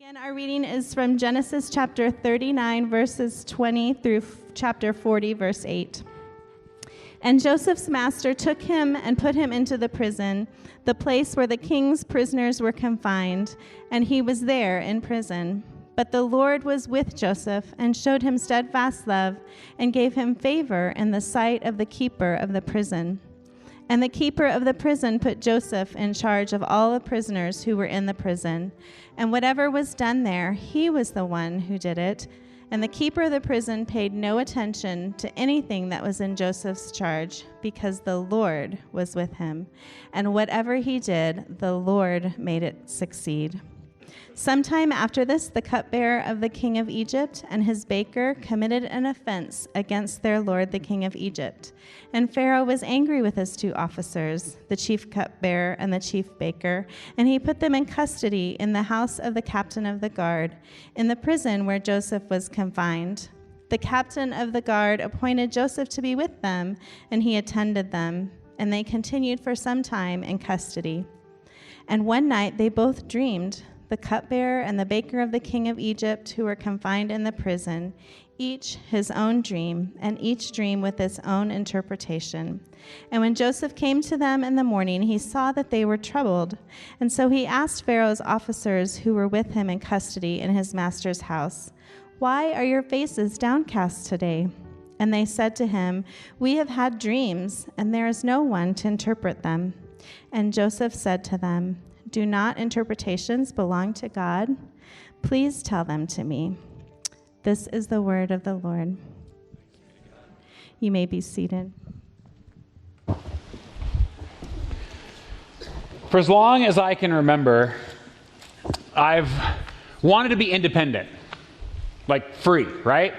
Again, our reading is from Genesis chapter 39, verses 20 through chapter 40, verse 8. And Joseph's master took him and put him into the prison, the place where the king's prisoners were confined, and he was there in prison. But the Lord was with Joseph and showed him steadfast love and gave him favor in the sight of the keeper of the prison. And the keeper of the prison put Joseph in charge of all the prisoners who were in the prison. And whatever was done there, he was the one who did it. And the keeper of the prison paid no attention to anything that was in Joseph's charge, because the Lord was with him. And whatever he did, the Lord made it succeed. Sometime after this, the cupbearer of the king of Egypt and his baker committed an offense against their lord, the king of Egypt. And Pharaoh was angry with his two officers, the chief cupbearer and the chief baker, and he put them in custody in the house of the captain of the guard, in the prison where Joseph was confined. The captain of the guard appointed Joseph to be with them, and he attended them, and they continued for some time in custody. And one night they both dreamed, the cupbearer and the baker of the king of Egypt, who were confined in the prison, each his own dream, and each dream with its own interpretation. And when Joseph came to them in the morning, he saw that they were troubled. And so he asked Pharaoh's officers who were with him in custody in his master's house, "Why are your faces downcast today?" And they said to him, "We have had dreams, and there is no one to interpret them." And Joseph said to them, "Do not interpretations belong to God? Please tell them to me." This is the word of the Lord. You may be seated. For as long as I can remember, I've wanted to be independent, like free, right?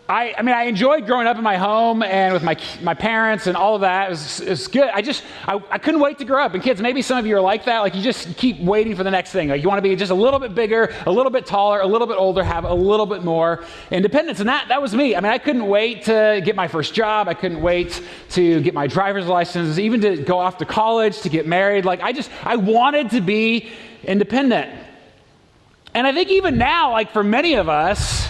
I enjoyed growing up in my home and with my parents and all of that. It was good. I couldn't wait to grow up. And kids, maybe some of you are like that. Like you just keep waiting for the next thing. Like you want to be just a little bit bigger, a little bit taller, a little bit older, have a little bit more independence. And that was me. I couldn't wait to get my first job. I couldn't wait to get my driver's license, even to go off to college, to get married. Like I wanted to be independent. And I think even now, like for many of us,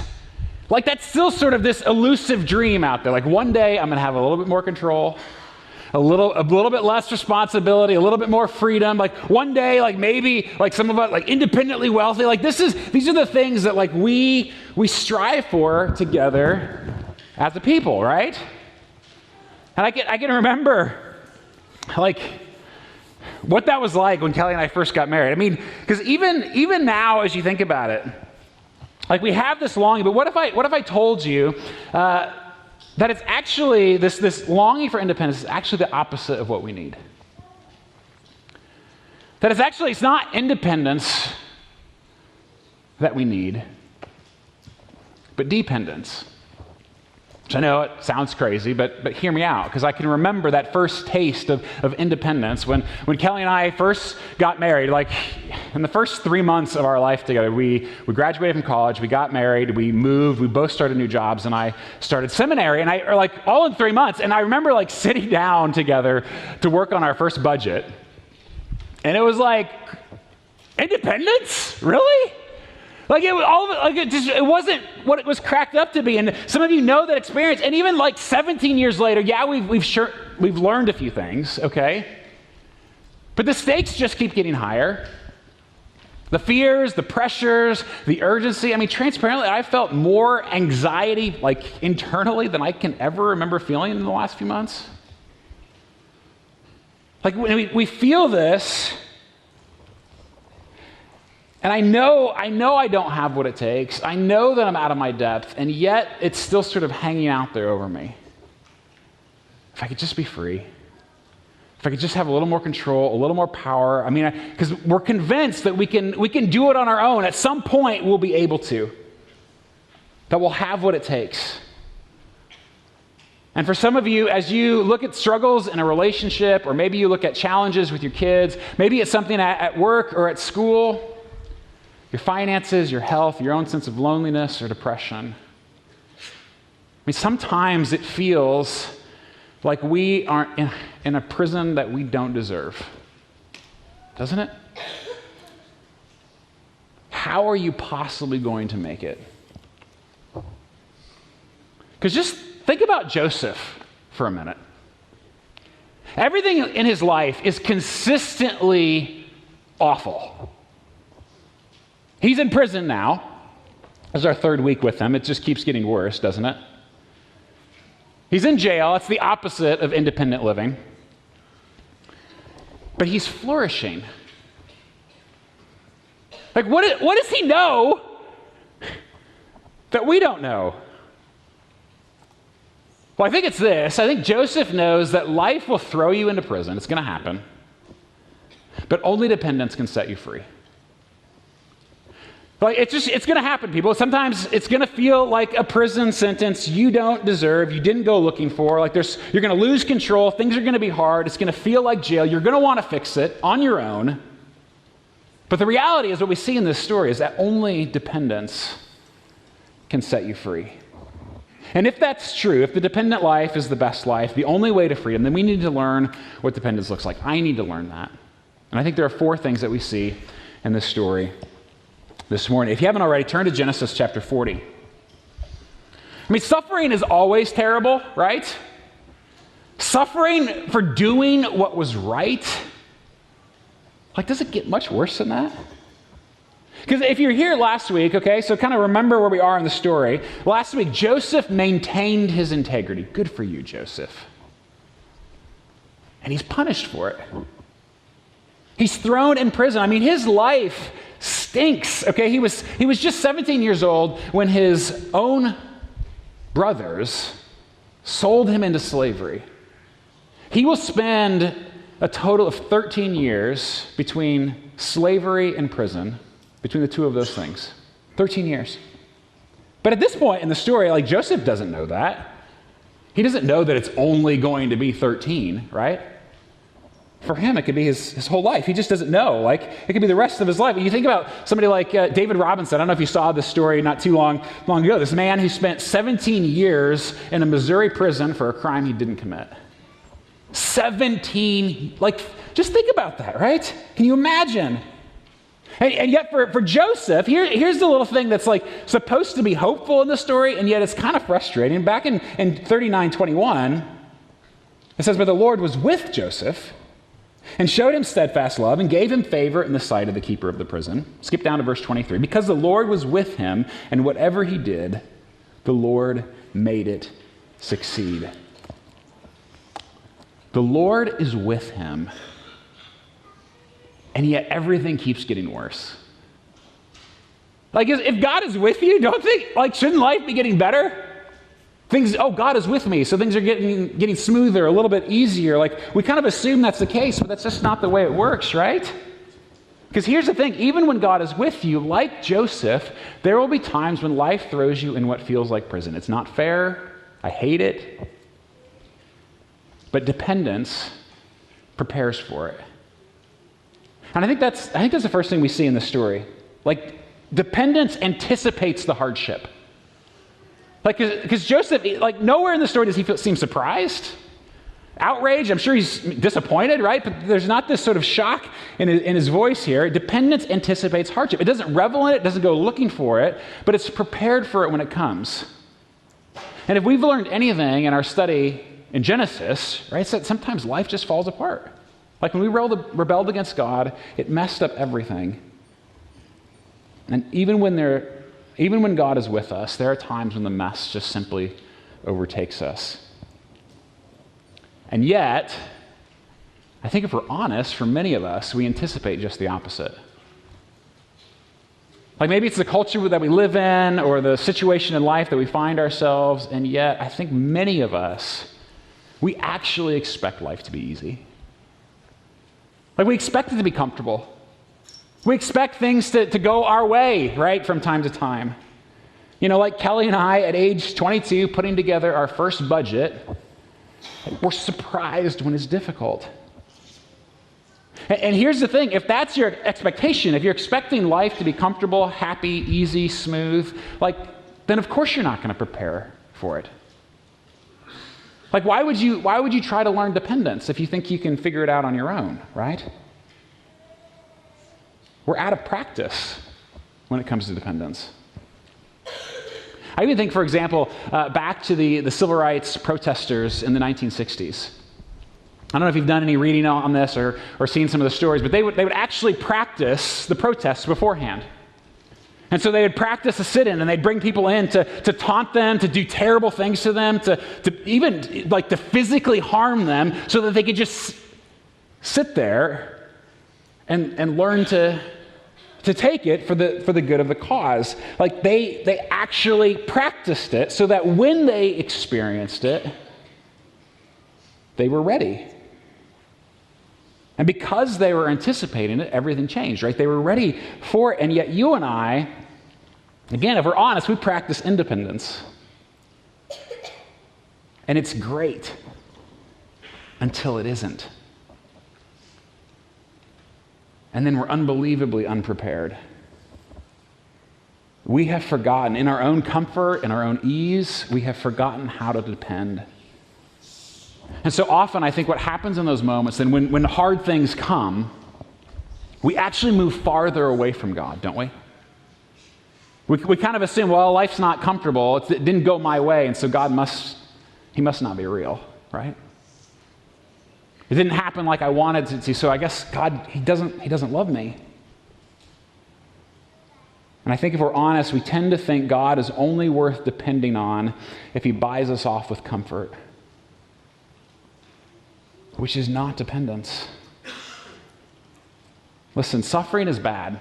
like that's still sort of this elusive dream out there. Like one day I'm going to have a little bit more control, a little bit less responsibility, a little bit more freedom. Like one day, like maybe like some of us, like independently wealthy. Like these are the things that like we strive for together as a people, right? And I can remember like what that was like when Kelly and I first got married. Because even now, as you think about it, like we have this longing, but what if I told you that it's actually this longing for independence is actually the opposite of what we need? That it's not independence that we need, but dependence. Which I know it sounds crazy, but hear me out, because I can remember that first taste of independence when Kelly and I first got married. Like in the first 3 months of our life together, we graduated from college, we got married, we moved, we both started new jobs, and I started seminary, and all in 3 months. And I remember like sitting down together to work on our first budget, and it was like, independence? Really? Like it wasn't what it was cracked up to be. And some of you know that experience. And even like 17 years later, yeah, we've learned a few things, okay? But the stakes just keep getting higher. The fears, the pressures, the urgency. Transparently, I felt more anxiety like internally than I can ever remember feeling in the last few months. Like when we feel this, and I know I don't have what it takes. I know that I'm out of my depth, and yet it's still sort of hanging out there over me. If I could just be free. If I could just have a little more control, a little more power. Because we're convinced that we can do it on our own. At some point, we'll be able to. That we'll have what it takes. And for some of you, as you look at struggles in a relationship, or maybe you look at challenges with your kids, maybe it's something at work or at school, your finances, your health, your own sense of loneliness or depression. Sometimes it feels like we are in a prison that we don't deserve. Doesn't it? how are you possibly going to make it? Because just think about Joseph for a minute. Everything in his life is consistently awful. He's in prison now. This is our third week with him. It just keeps getting worse, doesn't it? He's in jail. It's the opposite of independent living. But he's flourishing. Like, what does he know that we don't know? Well, I think it's this. I think Joseph knows that life will throw you into prison. It's going to happen. But only dependence can set you free. Like, it's going to happen, people. Sometimes it's going to feel like a prison sentence you don't deserve, you didn't go looking for. Like, you're going to lose control. Things are going to be hard. It's going to feel like jail. You're going to want to fix it on your own. But the reality is, what we see in this story is that only dependence can set you free. And if that's true, if the dependent life is the best life, the only way to freedom, then we need to learn what dependence looks like. I need to learn that. And I think there are 4 things that we see in this story this morning. If you haven't already, turn to Genesis chapter 40. I mean, suffering is always terrible, right? Suffering for doing what was right. Like, does it get much worse than that? Because if you're here last week, okay, so kind of remember where we are in the story. Last week, Joseph maintained his integrity. Good for you, Joseph. And he's punished for it. He's thrown in prison. I mean, his life stinks, okay? He was just 17 years old when his own brothers sold him into slavery. He will spend a total of 13 years between slavery and prison, between the two of those things. 13 years. But at this point in the story, like, Joseph doesn't know that. He doesn't know that it's only going to be 13, right? For him, it could be his whole life. He just doesn't know. Like, it could be the rest of his life. And you think about somebody like David Robinson. I don't know if you saw this story not too long ago. This man who spent 17 years in a Missouri prison for a crime he didn't commit. 17, like, just think about that, right? Can you imagine? And yet for Joseph, here's the little thing that's like supposed to be hopeful in the story, and yet it's kind of frustrating. Back in 39:21, it says, "But the Lord was with Joseph and showed him steadfast love and gave him favor in the sight of the keeper of the prison." Skip down to verse 23. "Because the Lord was with him, and whatever he did, the Lord made it succeed." The Lord is with him, and yet everything keeps getting worse. Like, if God is with you, don't think, like, shouldn't life be getting better? God is with me, so things are getting smoother, a little bit easier. Like, we kind of assume that's the case, but that's just not the way it works, right? Because here's the thing, even when God is with you, like Joseph, there will be times when life throws you in what feels like prison. It's not fair. I hate it. But dependence prepares for it. And I think that's the first thing we see in the story. Like, dependence anticipates the hardship. Like, because Joseph, like, nowhere in the story does he seem surprised, outraged. I'm sure he's disappointed, right? But there's not this sort of shock in his voice here. Dependence anticipates hardship. It doesn't revel in it, doesn't go looking for it, but it's prepared for it when it comes. And if we've learned anything in our study in Genesis, right, it's that sometimes life just falls apart. Like, when we rebelled against God, it messed up everything. And even when God is with us, there are times when the mess just simply overtakes us. And yet, I think if we're honest, for many of us, we anticipate just the opposite. Like, maybe it's the culture that we live in or the situation in life that we find ourselves, and yet I think many of us, we actually expect life to be easy. Like, we expect it to be comfortable. We expect things to go our way, right, from time to time. You know, like Kelly and I, at age 22, putting together our first budget, we're surprised when it's difficult. And here's the thing, if that's your expectation, if you're expecting life to be comfortable, happy, easy, smooth, like, then of course you're not going to prepare for it. Like, why would you try to learn dependence if you think you can figure it out on your own, right? We're out of practice when it comes to dependence. I even think, for example, back to the civil rights protesters in the 1960s. I don't know if you've done any reading on this or seen some of the stories, but they would actually practice the protests beforehand. And so they would practice a sit-in, and they'd bring people in to taunt them, to do terrible things to them, to even like to physically harm them so that they could just sit there and learn to take it for the good of the cause. Like they actually practiced it so that when they experienced it, they were ready. And because they were anticipating it, everything changed, right? They were ready for it. And yet you and I, again, if we're honest, we practice independence. And it's great until it isn't. And then we're unbelievably unprepared. We have forgotten, in our own comfort, in our own ease, we have forgotten how to depend. And so often I think what happens in those moments, then when hard things come, we actually move farther away from God, don't we? We kind of assume, well, life's not comfortable, it didn't go my way, and so God must not be real, right? It didn't happen like I wanted it to, so I guess God, he doesn't love me. And I think if we're honest, we tend to think God is only worth depending on if he buys us off with comfort, which is not dependence. Listen, suffering is bad.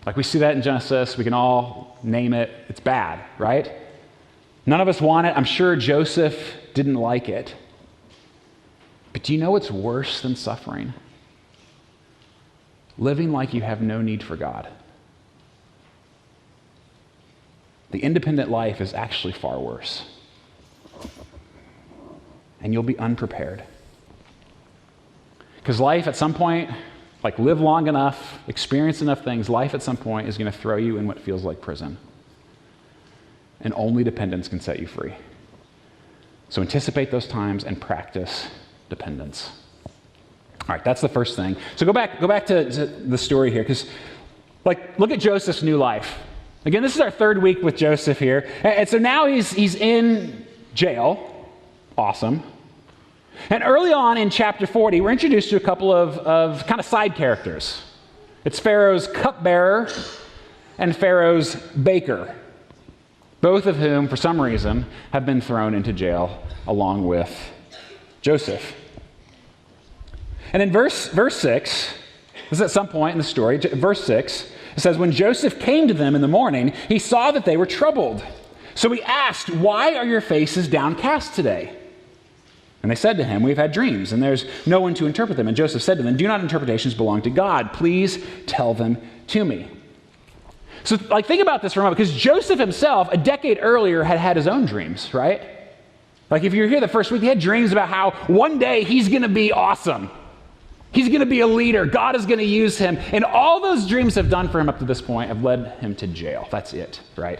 Like we see that in Genesis, we can all name it. It's bad, right? None of us want it. I'm sure Joseph didn't like it. But do you know what's worse than suffering? Living like you have no need for God. The independent life is actually far worse. And you'll be unprepared. Because life at some point, like live long enough, experience enough things, life at some point is going to throw you in what feels like prison. And only dependence can set you free. So anticipate those times and practice dependence. All right, that's the first thing. So go back to the story here, because look at Joseph's new life. Again, this is our third week with Joseph here. And so now he's in jail. Awesome. And early on in chapter 40, we're introduced to a couple of kind of side characters. It's Pharaoh's cupbearer and Pharaoh's baker, both of whom, for some reason, have been thrown into jail along with Joseph. And in verse 6, this is at some point in the story, verse 6, it says, when Joseph came to them in the morning, he saw that they were troubled. So he asked, why are your faces downcast today? And they said to him, we've had dreams, and there's no one to interpret them. And Joseph said to them, do not interpretations belong to God? Please tell them to me. So think about this for a moment, because Joseph himself, a decade earlier, had his own dreams, right? Like if you're here the first week, he had dreams about how one day he's going to be awesome. He's going to be a leader. God is going to use him. And all those dreams have done for him up to this point have led him to jail. That's it, right?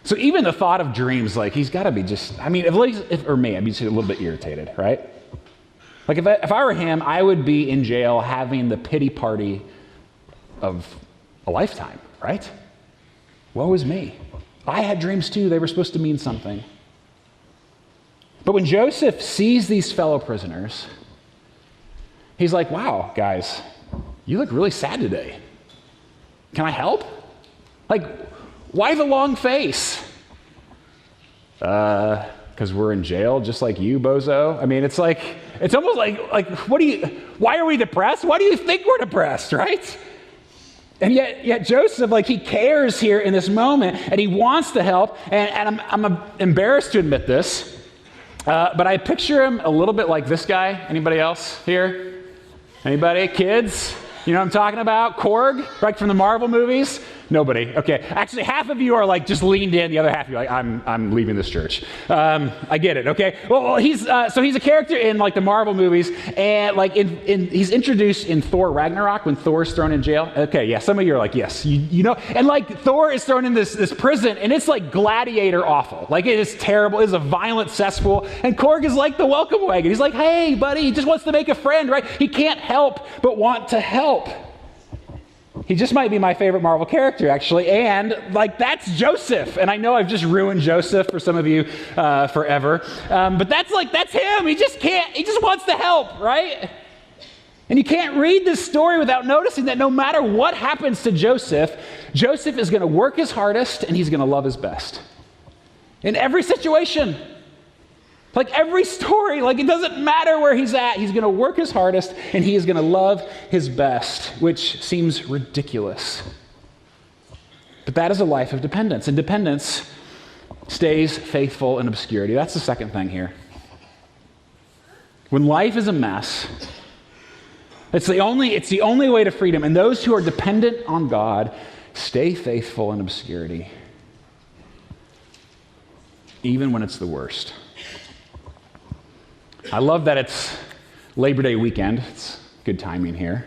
So even the thought of dreams, he's got to be just, at least, or me, I'd be just a little bit irritated, right? Like if I were him, I would be in jail having the pity party of a lifetime, right? Woe is me. I had dreams too. They were supposed to mean something. But when Joseph sees these fellow prisoners, he's like, wow, guys, you look really sad today. Can I help? Why the long face? Because we're in jail just like you, bozo. It's almost like why are we depressed? Why do you think we're depressed, right? And yet Joseph, he cares here in this moment, and he wants to help, and I'm embarrassed to admit this, but I picture him a little bit like this guy. Anybody else here? Anybody? Kids? You know what I'm talking about? Korg, right from the Marvel movies? Nobody. Okay. Actually, half of you are just leaned in. The other half of you are I'm leaving this church. I get it. Okay. Well, he's a character in the Marvel movies, and he's introduced in Thor Ragnarok when Thor's thrown in jail. Okay. Yeah. Some of you are yes, you know, and Thor is thrown in this prison, and it's Gladiator awful. It is terrible. It is a violent cesspool, and Korg is the welcome wagon. He's hey, buddy. He just wants to make a friend, right? He can't help but want to help. He just might be my favorite Marvel character, actually. And, like, that's Joseph. And I know I've just ruined Joseph for some of you forever. But that's him. He just wants to help, right? And you can't read this story without noticing that no matter what happens to Joseph, Joseph is going to work his hardest and he's going to love his best. In every situation. Like every story, like it doesn't matter where he's at, he's going to work his hardest and he is going to love his best, which seems ridiculous. But that is a life of dependence, and dependence stays faithful in obscurity. That's the second thing here. When life is a mess, it's the only way to freedom, and those who are dependent on God stay faithful in obscurity, even when it's the worst. I love that it's Labor Day weekend. It's good timing here.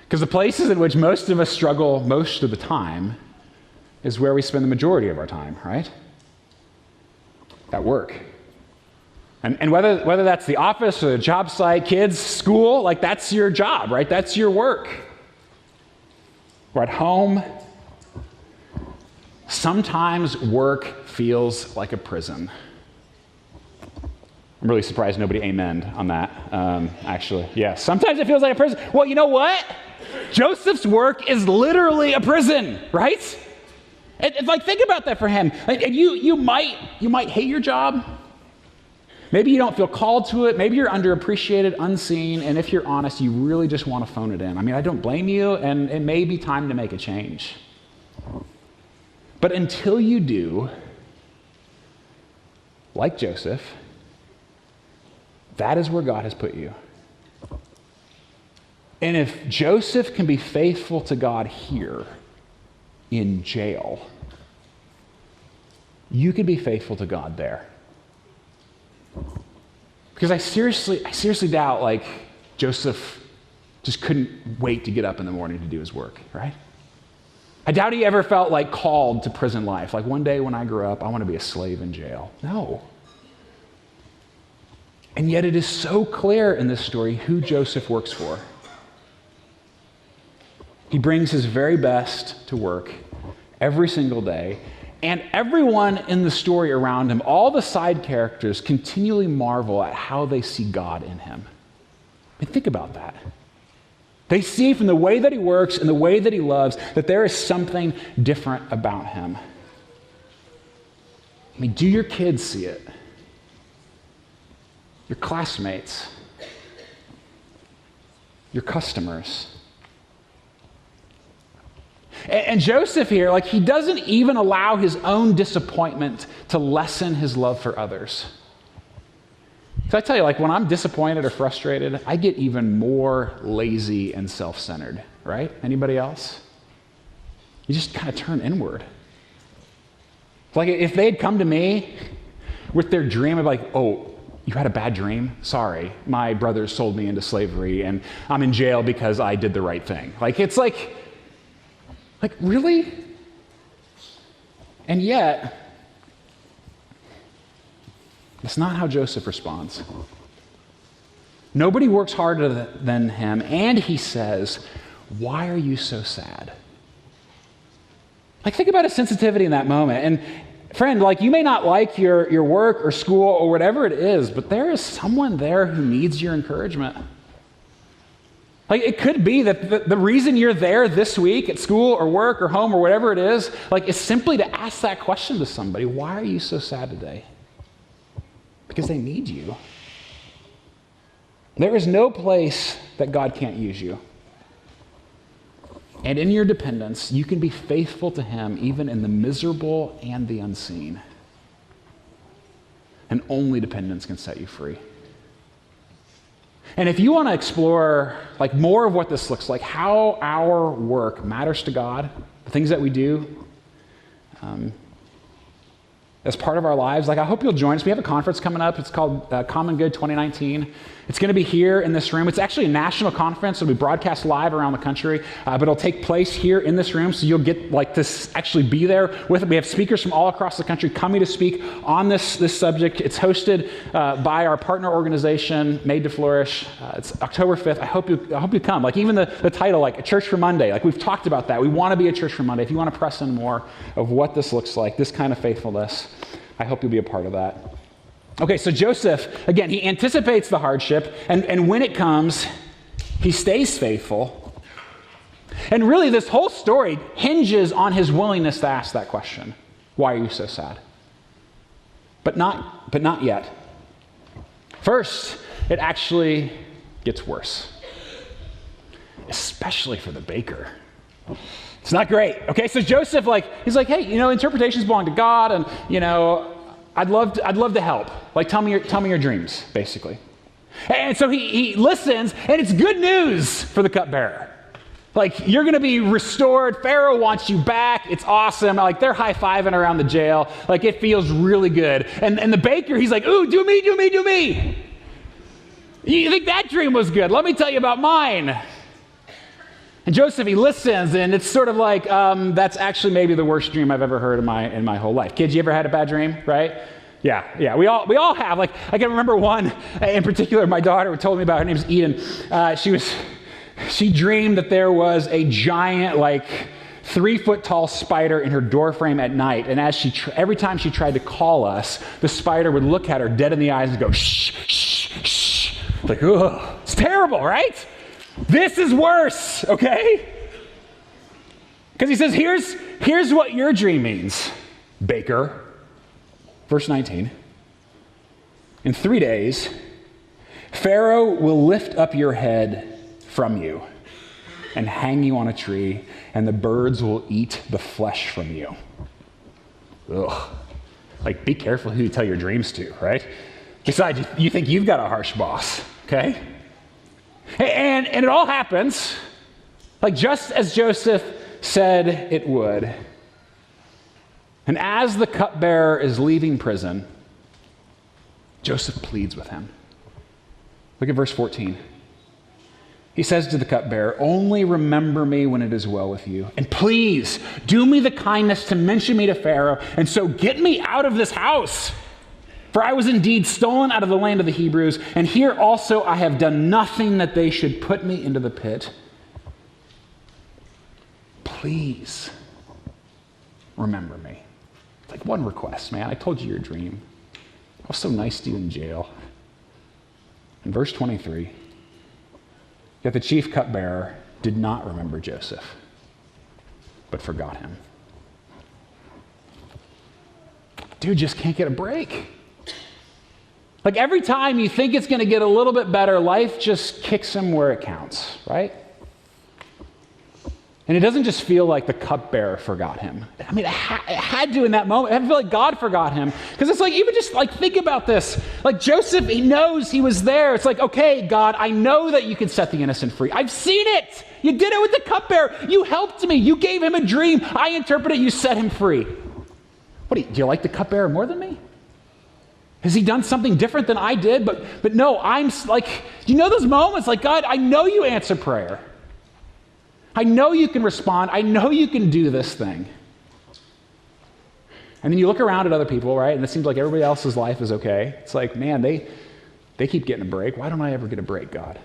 Because the places in which most of us struggle most of the time is where we spend the majority of our time, right? At work. And whether that's the office or the job site, kids, school, like that's your job, right? That's your work. Or at home. Sometimes work feels like a prison. I'm really surprised nobody amened on that, actually. Yeah, sometimes it feels like a prison. Well, you know what? Joseph's work is literally a prison, right? And like, think about that for him. And you might hate your job. Maybe you don't feel called to it. Maybe you're underappreciated, unseen, and if you're honest, you really just want to phone it in. I mean, I don't blame you, and it may be time to make a change. But until you do, like Joseph, that is where God has put you. And if Joseph can be faithful to God here in jail, you can be faithful to God there. Because I seriously doubt, like, Joseph just couldn't wait to get up in the morning to do his work, right? I doubt he ever felt like called to prison life. Like, one day when I grow up, I want to be a slave in jail. No. And yet it is so clear in this story who Joseph works for. He brings his very best to work every single day, and everyone in the story around him, all the side characters, continually marvel at how they see God in him. I mean, think about that. They see from the way that he works and the way that he loves that there is something different about him. I mean, do your kids see it? Your classmates, your customers. And Joseph here, like, he doesn't even allow his own disappointment to lessen his love for others. So I tell you, like, when I'm disappointed or frustrated, I get even more lazy and self-centered, right? Anybody else? You just kind of turn inward. Like, if they'd come to me with their dream of, like, oh, you had a bad dream? Sorry, my brothers sold me into slavery and I'm in jail because I did the right thing. Like, it's like really? And yet, it's not how Joseph responds. Nobody works harder than him, and he says, "Why are you so sad?" Like, think about his sensitivity in that moment. And friend, like, you may not like your work or school or whatever it is, but there is someone there who needs your encouragement. Like, it could be that the reason you're there this week at school or work or home or whatever it is, like, is simply to ask that question to somebody. Why are you so sad today? Because they need you. There is no place that God can't use you. And in your dependence, you can be faithful to him even in the miserable and the unseen. And only dependence can set you free. And if you want to explore, like, more of what this looks like, how our work matters to God, the things that we do, as part of our lives, like I hope you'll join us. We have a conference coming up. It's called Common Good 2019. It's going to be here in this room. It's actually a national conference. It'll be broadcast live around the country, but it'll take place here in this room, so you'll get like to actually be there with it. We have speakers from all across the country coming to speak on this subject. It's hosted by our partner organization, Made to Flourish. It's October 5th. I hope you come. Like even the title, like a Church for Monday. Like we've talked about that. We want to be a church for Monday. If you want to press in more of what this looks like, this kind of faithfulness, I hope you'll be a part of that. Okay, so Joseph, again, he anticipates the hardship, and when it comes, he stays faithful. And really, this whole story hinges on his willingness to ask that question. Why are you so sad? But not yet. First, it actually gets worse. Especially for the baker. It's not great. Okay, so Joseph, he's like, hey, interpretations belong to God, and I'd love to help. Like, tell me your dreams, basically. And so he listens, and it's good news for the cupbearer. Like, you're going to be restored. Pharaoh wants you back. It's awesome. Like, they're high-fiving around the jail. Like, it feels really good. And the baker, he's like, ooh, do me. You think that dream was good? Let me tell you about mine. And Joseph, he listens, and it's sort of like, that's actually maybe the worst dream I've ever heard in my whole life. Kids, you ever had a bad dream, right? Yeah, we all have. Like, I can remember one in particular, my daughter told me about. Her name's Eden. She dreamed that there was a giant, 3-foot tall spider in her doorframe at night, and every time she tried to call us, the spider would look at her dead in the eyes and go, shh, shh, shh. Like, ugh, it's terrible, right? This is worse, okay? Because he says, here's what your dream means, baker. Verse 19. In 3 days, Pharaoh will lift up your head from you and hang you on a tree, and the birds will eat the flesh from you. Ugh. Like, be careful who you tell your dreams to, right? Besides, you think you've got a harsh boss, okay? And it all happens, just as Joseph said it would. And as the cupbearer is leaving prison, Joseph pleads with him. Look at verse 14. He says to the cupbearer, only remember me when it is well with you. And please do me the kindness to mention me to Pharaoh, and so get me out of this house. For I was indeed stolen out of the land of the Hebrews, and here also I have done nothing that they should put me into the pit. Please remember me. It's like one request, man. I told you your dream. I was so nice to you in jail. In verse 23, yet the chief cupbearer did not remember Joseph, but forgot him. Dude just can't get a break. Like every time you think it's going to get a little bit better, life just kicks him where it counts, right? And it doesn't just feel like the cupbearer forgot him. I mean, it had to in that moment. I feel like God forgot him. Because it's like, even just think about this. Like Joseph, he knows he was there. It's like, okay, God, I know that you can set the innocent free. I've seen it. You did it with the cupbearer. You helped me. You gave him a dream. I interpret it. You set him free. Do you like the cupbearer more than me? Has he done something different than I did? But no, I'm like, those moments like, God, I know you answer prayer. I know you can respond. I know you can do this thing. And then you look around at other people, right? And it seems like everybody else's life is okay. It's like, man, they keep getting a break. Why don't I ever get a break, God?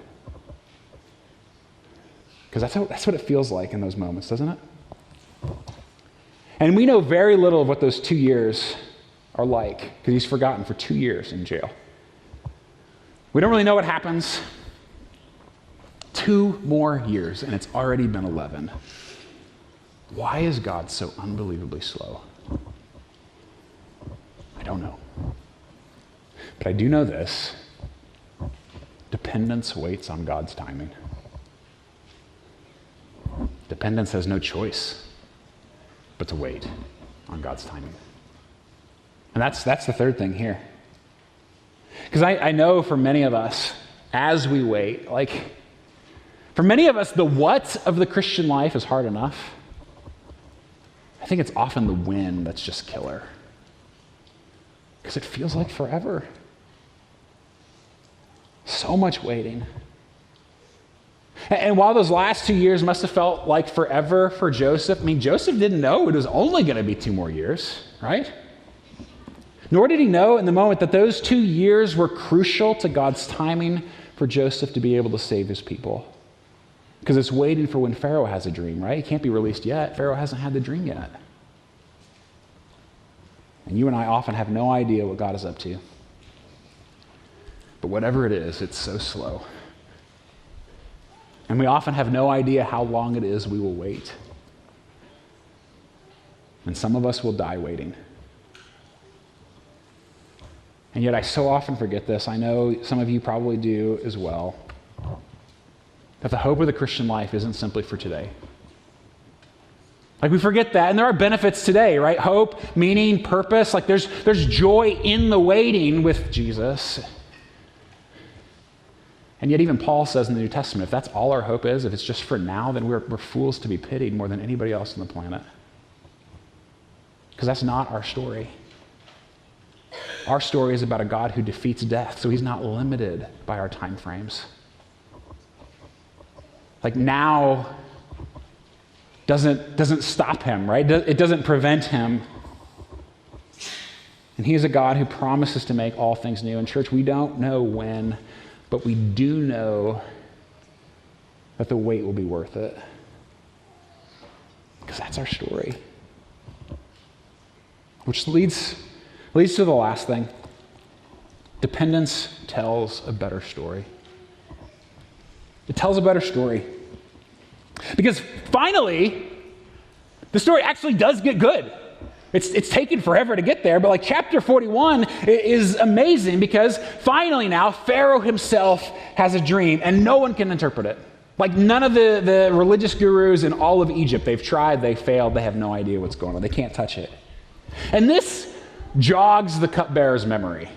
Because that's what it feels like in those moments, doesn't it? And we know very little of what those 2 years are like, because he's forgotten for 2 years in jail. We don't really know what happens. 2 more years, and it's already been 11. Why is God so unbelievably slow? I don't know. But I do know this. Dependence waits on God's timing. Dependence has no choice but to wait on God's timing. And that's the third thing here. Because I know for many of us, as we wait, for many of us, the what of the Christian life is hard enough. I think it's often the when that's just killer. Because it feels like forever. So much waiting. And while those last 2 years must have felt like forever for Joseph, I mean, Joseph didn't know it was only going to be 2 more years, right? Nor did he know in the moment that those 2 years were crucial to God's timing for Joseph to be able to save his people. Because it's waiting for when Pharaoh has a dream, right? He can't be released yet. Pharaoh hasn't had the dream yet. And you and I often have no idea what God is up to. But whatever it is, it's so slow. And we often have no idea how long it is we will wait. And some of us will die waiting. And yet I so often forget this. I know some of you probably do as well. That the hope of the Christian life isn't simply for today. Like we forget that, and there are benefits today, right? Hope, meaning, purpose. Like there's joy in the waiting with Jesus. And yet even Paul says in the New Testament, if that's all our hope is, if it's just for now, then we're fools to be pitied more than anybody else on the planet. Because that's not our story. Our story is about a God who defeats death, so he's not limited by our time frames. Like now doesn't stop him, right? It doesn't prevent him. And he is a God who promises to make all things new. In church, we don't know when, but we do know that the wait will be worth it. Because that's our story. Which leads to the last thing. Dependence tells a better story. It tells a better story. Because finally, the story actually does get good. It's taken forever to get there, but like chapter 41 is amazing because finally now Pharaoh himself has a dream and no one can interpret it. Like none of the religious gurus in all of Egypt, they've tried, they failed, they have no idea what's going on. They can't touch it. And this jogs the cupbearer's memory.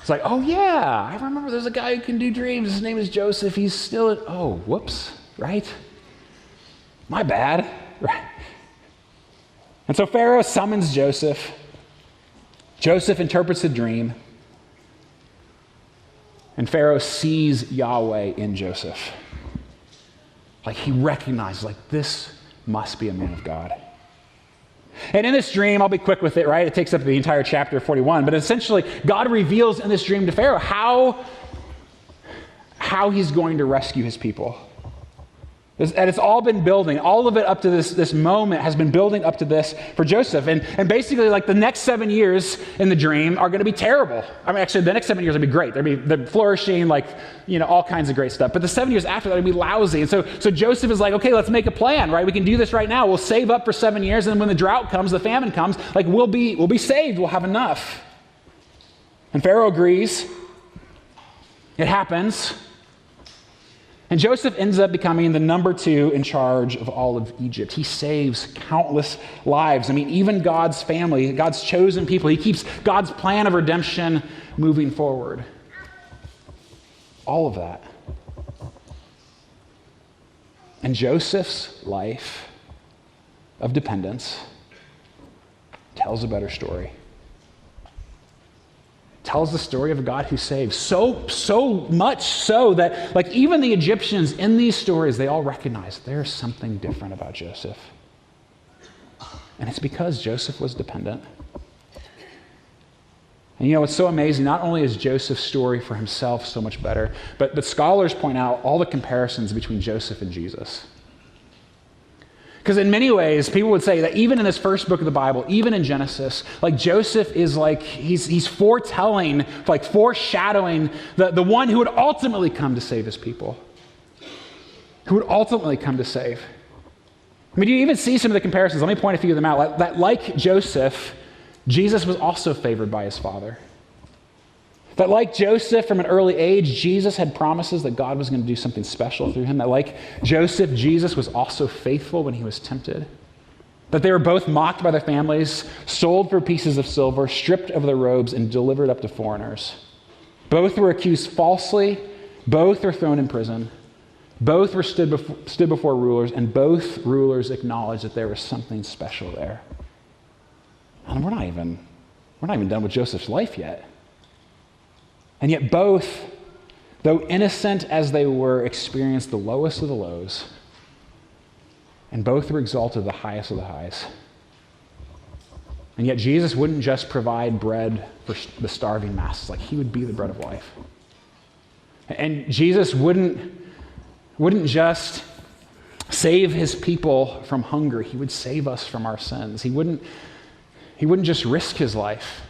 It's like, oh yeah, I remember there's a guy who can do dreams. His name is Joseph. He's still whoops, right? My bad, right? And so Pharaoh summons Joseph. Joseph interprets the dream. And Pharaoh sees Yahweh in Joseph. Like he recognizes, like this must be a man of God. And in this dream, I'll be quick with it, right? It takes up the entire chapter 41. But essentially, God reveals in this dream to Pharaoh how he's going to rescue his people. And it's all been building. All of it up to this moment has been building up to this for Joseph. And basically, like the next 7 years in the dream are going to be terrible. I mean, actually, the next 7 years will be great. They're flourishing, like, all kinds of great stuff. But the 7 years after that will be lousy. And so Joseph is like, okay, let's make a plan, right? We can do this right now. We'll save up for 7 years. And then when the drought comes, the famine comes, like we'll be saved. We'll have enough. And Pharaoh agrees. It happens. And Joseph ends up becoming the number 2 in charge of all of Egypt. He saves countless lives. I mean, even God's family, God's chosen people. He keeps God's plan of redemption moving forward. All of that. And Joseph's life of dependence tells a better story. Tells the story of a God who saves. So much so that like even the Egyptians in these stories, they all recognize there's something different about Joseph. And it's because Joseph was dependent. And it's so amazing. Not only is Joseph's story for himself so much better, but scholars point out all the comparisons between Joseph and Jesus. Because in many ways, people would say that even in this first book of the Bible, even in Genesis, like Joseph is like, he's foretelling, like foreshadowing the one who would ultimately come to save his people. Who would ultimately come to save. I mean, you even see some of the comparisons. Let me point a few of them out. Like Joseph, Jesus was also favored by his father. That like Joseph from an early age, Jesus had promises that God was going to do something special through him. That like Joseph, Jesus was also faithful when he was tempted. That they were both mocked by their families, sold for pieces of silver, stripped of their robes, and delivered up to foreigners. Both were accused falsely. Both were thrown in prison. Both were stood before rulers, and both rulers acknowledged that there was something special there. And we're not even We're not even done with Joseph's life yet. And yet both, though innocent as they were, experienced the lowest of the lows, and both were exalted to the highest of the highs. And yet Jesus wouldn't just provide bread for the starving masses, like he would be the bread of life. And Jesus wouldn't just save his people from hunger, he would save us from our sins. He wouldn't just risk his life,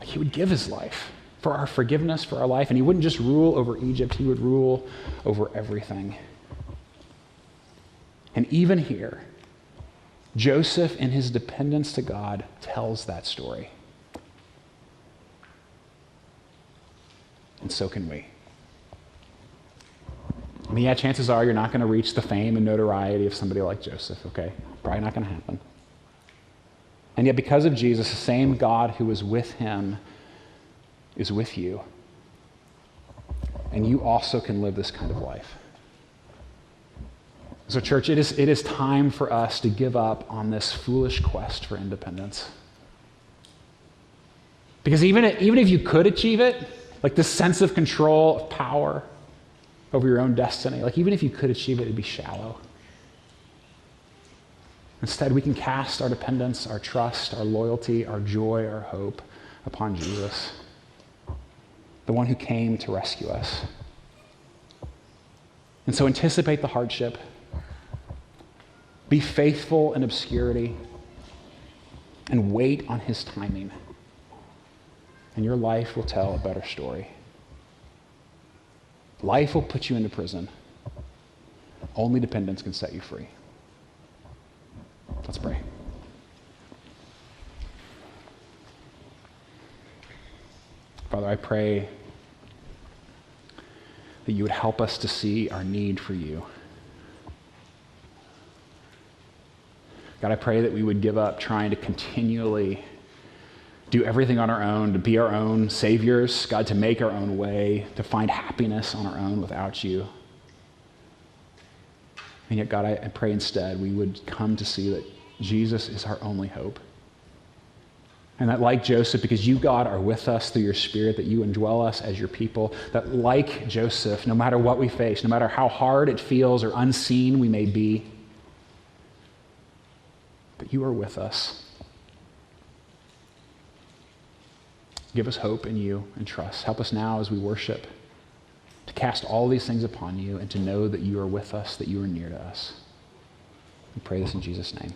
he would give his life for our forgiveness, for our life. And he wouldn't just rule over Egypt, he would rule over everything. And even here, Joseph, in his dependence to God, tells that story. And so can we. I mean, yeah, chances are you're not going to reach the fame and notoriety of somebody like Joseph, okay? Probably not going to happen. And yet because of Jesus, the same God who was with him is with you. And you also can live this kind of life. So church, it is time for us to give up on this foolish quest for independence. Because even if you could achieve it, like this sense of control, of power over your own destiny, like even if you could achieve it, it'd be shallow. Instead, we can cast our dependence, our trust, our loyalty, our joy, our hope upon Jesus, the one who came to rescue us. And so anticipate the hardship. Be faithful in obscurity and wait on his timing. And your life will tell a better story. Life will put you into prison. Only dependence can set you free. Let's pray. Father, I pray that you would help us to see our need for you. God, I pray that we would give up trying to continually do everything on our own, to be our own saviors, God, to make our own way, to find happiness on our own without you. And yet, God, I pray instead we would come to see that Jesus is our only hope. And that like Joseph, because you, God, are with us through your Spirit, that you indwell us as your people, that like Joseph, no matter what we face, no matter how hard it feels or unseen we may be, that you are with us. Give us hope in you and trust. Help us now as we worship to cast all these things upon you and to know that you are with us, that you are near to us. We pray this in Jesus' name.